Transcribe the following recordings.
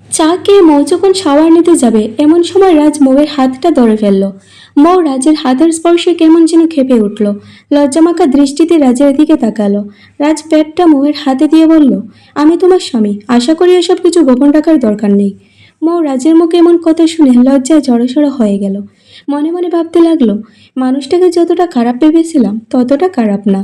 চা খেয়ে মৌ যখন শাওয়ার নিতে যাবে এমন সময় রাজ মৌয়ের হাতটা ধরে ফেলল। মৌ রাজের হাতের স্পর্শে কেমন যেন ক্ষেপে উঠল। লজ্জামাখা দৃষ্টিতে রাজের দিকে তাকালো। রাজ পেটটা মৌয়ের হাতে দিয়ে বলল, আমি তোমার স্বামী, আশা করি এসব কিছু গোপন রাখার দরকার নেই। মৌ রাজের মুখে এমন কথা শুনে লজ্জায় জড়সড় হয়ে গেল। মনে মনে ভাবতে লাগলো, মানুষটাকে যতটা খারাপ ভেবেছিলাম ততটা খারাপ না।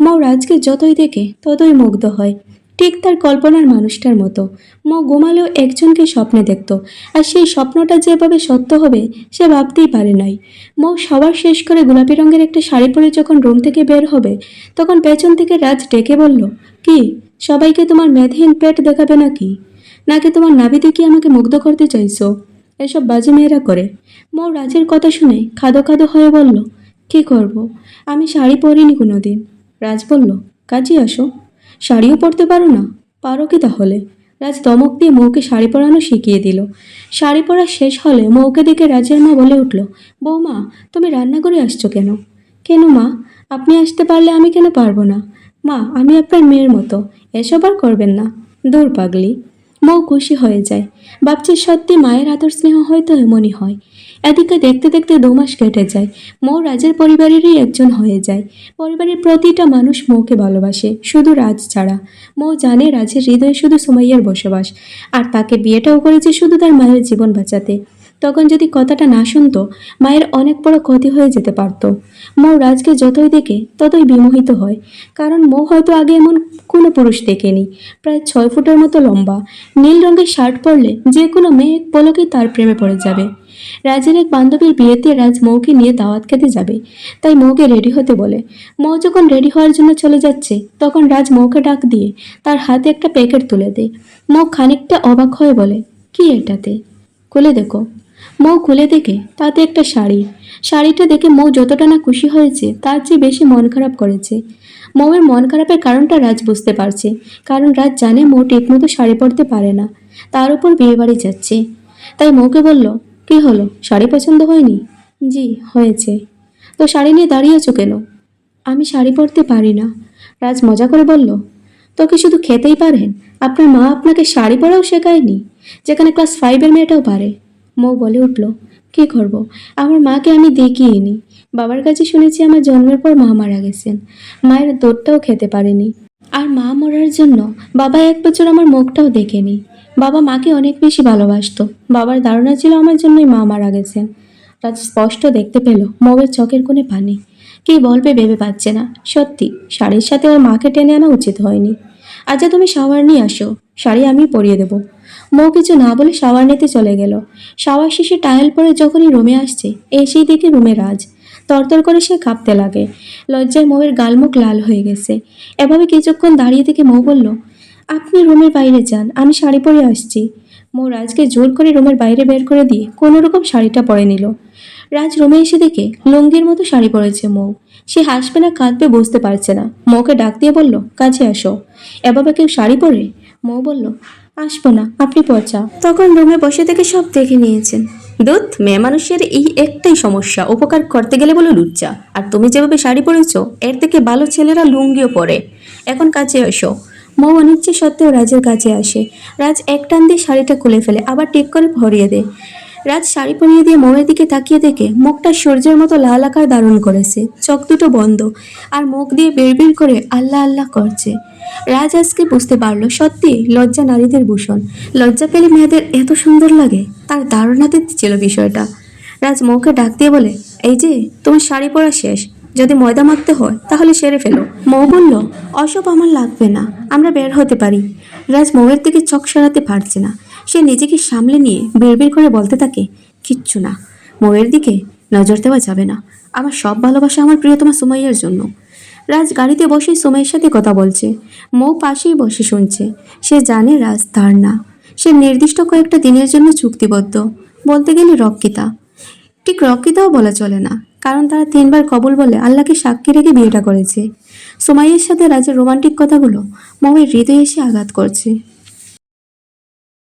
মৌ রাজকে যতই দেখে ততই মুগ্ধ হয়, ঠিক তার কল্পনার মানুষটার মতো। মৌ ঘুমালেও একজনকে স্বপ্নে দেখত, আর সেই স্বপ্নটা যেভাবে সত্য হবে সে ভাবতেই পারে নাই। মৌ সবার শেষ করে গোলাপি রঙের একটা শাড়ি পরে যখন রুম থেকে বের হবে তখন পেছন থেকে রাজ ডেকে বলল, কি সবাইকে তোমার মেদহীন পেট দেখাবে নাকি? নাকি তোমার নাভি দিয়ে কি আমাকে মুগ্ধ করতে চাইছো? এসব বাজে মেয়েরা করে। মৌ রাজের কথা শুনে খাদো খাদো হয়ে বলল, কি করব, আমি শাড়ি পরিনি কোনোদিন। রাজ বলল, কাজে আসো। শাড়িও পরতে পারো না? পারো কি তাহলে? রাজ ধমক দিয়ে মৌকে শাড়ি পরানো শিখিয়ে দিল। শাড়ি পরা শেষ হলে মৌকে দেখে রাজের মা বলে উঠল, বৌমা তুমি রান্নাঘরে আসছো কেন? কেন মা, আপনি আসতে পারলে আমি কেন পারবো না? মা আমি আপনার মেয়ের মতো, এসব আর করবেন না। দূর পাগলি। মৌ খুশি হয়ে যায়, ভাবছে সত্যি মায়ের আদর স্নেহ হয়তো এমনই হয়। এদিকে দেখতে দেখতে 2 মাস কেটে যায়। মৌ রাজের পরিবারেরই একজন হয়ে যায়। পরিবারের প্রতিটা মানুষ মৌকে ভালোবাসে, শুধু রাজ ছাড়া। মৌ জানে রাজের হৃদয়ে শুধু সুমাইয়ার বসবাস, আর তাকে বিয়েটাও করেছে শুধু তার মায়ের জীবন বাঁচাতে। তখন যদি কথাটা না শুনতো মায়ের অনেক বড় ক্ষতি হয়ে যেতে পারত। মৌ রাজকে যতই দেখে ততই বিমোহিত হয়, কারণ মৌ হয়তো আগে এমন কোনো পুরুষ দেখেনি। প্রায় 6 ফুটের মতো লম্বা, নীল রঙের শার্ট পরলে যে কোনো মেয়ে এক পলকে তার প্রেমে পড়ে যাবে। রাজের এক বান্ধবীর বিয়েতে রাজ মৌকে নিয়ে দাওয়াত খেতে যাবে, তাই মৌকে রেডি হতে বলে। মৌ যখন রেডি হওয়ার জন্য চলে যাচ্ছে তখন রাজ মৌকে ডাক দিয়ে তার হাতে একটা প্যাকেট তুলে দেয়। মৌ খানিকটা অবাক হয়ে বলে, কি এটাতে? খুলে দেখো। মৌ খুলে দেখে তাতে একটা শাড়ি। শাড়িটা দেখে মৌ যতটা না খুশি হয়েছে তার চেয়ে বেশি মন খারাপ করেছে। মৌয়ের মন খারাপের কারণটা রাজ বুঝতে পারছে, কারণ রাজ জানে মৌ ঠিকমতো শাড়ি পরতে পারে না, তার উপর বিয়েবাড়ি যাচ্ছে। তাই মৌকে বলল, কি হলো, শাড়ি পছন্দ হয়নি? জি হয়েছে। তো শাড়ি নিয়ে দাঁড়িয়েছো কেন? আমি শাড়ি পরতে পারি না। রাজ মজা করে বলল, তো কি শুধু খেতেই পারেন? আপনার মা আপনাকে শাড়ি পরাও শেখায়নি, যেখানে ক্লাস 5-এর মেয়েটাও পারে? মৌ বলে উঠল, কি করব, আমার মাকে আমি দেখিনি। বাবার কাছে শুনেছি আমার জন্মের পর মা মারা গেছেন, মায়ের দুধটাও খেতে পারেনি। আর মা মরার জন্য বাবা 1 বছর আমার মুখটাও দেখেনি। বাবা মাকে অনেক বেশি ভালোবাসতো, বাবার ধারণা ছিল আমার জন্যই মা মারা গেছেন। রাজ স্পষ্ট দেখতে পেল মৌয়ের চোখের কোণে পানি। কি বলবে ভেবে পাচ্ছে না। সত্যি শাড়ির সাথে ওর মাকে টেনে আনা উচিত হয়নি। আচ্ছা তুমি শাওয়ার নিয়ে আসো, শাড়ি আমি পরিয়ে দেবো। মৌ কিছু না বলে শাওয়ার নিতে চলে গেল। শাওয়ার শেষে টায়াল পরে যখনই রুমে আসছে এসেই দেখে রুমে রাজ। তরতর করে সে কাঁপতে লাগে। লজ্জায় মৌয়ের গালমুখ লাল হয়ে গেছে। এভাবে কিছুক্ষণ দাঁড়িয়ে থেকে মৌ বলল, আপনি রুমের বাইরে যান, আমি শাড়ি পরে আসছি। মৌ রাজকে জোর করে রুমের বাইরে বের করে দিয়ে কোনো রকম শাড়িটা পরে নিল। রাজ রুমে এসে দেখে লুঙ্গির মতো শাড়ি পরেছে মৌ। সে হাসবে না কাঁদবে বুঝতে পারছে না। মৌকে ডাক দিয়ে বলল, কাছে আসো। এভাবে কেউ শাড়ি পরে? মৌ বলল, আসবো না, আপনি পচা। তখন রুমে বসে থেকে সব দেখে নিয়েছেন। দুধ, মেয়ে মানুষের এই একটাই সমস্যা, উপকার করতে গেলে বলো লুচ্চা। আর তুমি যেভাবে শাড়ি পরেছো এর থেকে ভালো ছেলেরা লুঙ্গিও পরে। এখন কাছে এসো। মৌ অনিচ্ছে সত্ত্বেও রাজের কাছে আসে। রাজ এক টান দিয়ে শাড়িটা খুলে ফেলে, আবার ঠিক করে ভরিয়ে দেয়। রাজ শাড়ি পরিয়ে দিয়ে মৌয়ের দিকে তাকিয়ে দেখে মুখটা সূর্যের মতো লাল আকার ধারণ করেছে, চোখ দুটো বন্ধ, আর মুখ দিয়ে বিড়বিড় করে আল্লাহ আল্লাহ করছে। রাজ আজকে বুঝতে পারলো সত্যি লজ্জা নারীদের ভূষণ। লজ্জা পেলে মেয়েদের এত সুন্দর লাগে, তার ধারণাতে ছিল বিষয়টা। রাজ মৌকে ডাক দিয়ে বলে, এই যে তোমার শাড়ি পরা শেষ, যদি ময়দা মাখতে হয় তাহলে সেরে ফেলো। মৌ বলল, অসব আমার লাগবে না, আমরা বের হতে পারি। রাজ মৌয়ের দিকে চোখ সরাতে পারছে না। সে নিজেকে সামলে নিয়ে বিড়বিড় করে বলতে থাকে, কিচ্ছু না, মৌয়ের দিকে নজর দেওয়া যাবে না। আমার সব ভালোবাসা আমার প্রিয়তমা সুমাইয়ার জন্য। রাজ গাড়িতে বসে সুমাইয়ের সাথে কথা বলছে। মৌ পাশেই বসে শুনছে। সে জানে রাজ তার না, সে নির্দিষ্ট কয়েকটা দিনের জন্য চুক্তিবদ্ধ। বলতে গেলে রক্ষিতা। ঠিক রক্ষিতাও বলা চলে না, কারণ তারা 3বার কবুল বলে আল্লাহকে সাক্ষী রেখে বিয়েটা করেছে। সুমাইয়ের সাথে রাজের রোমান্টিক কথাগুলো মৌয়ের হৃদয়ে এসে আঘাত করছে।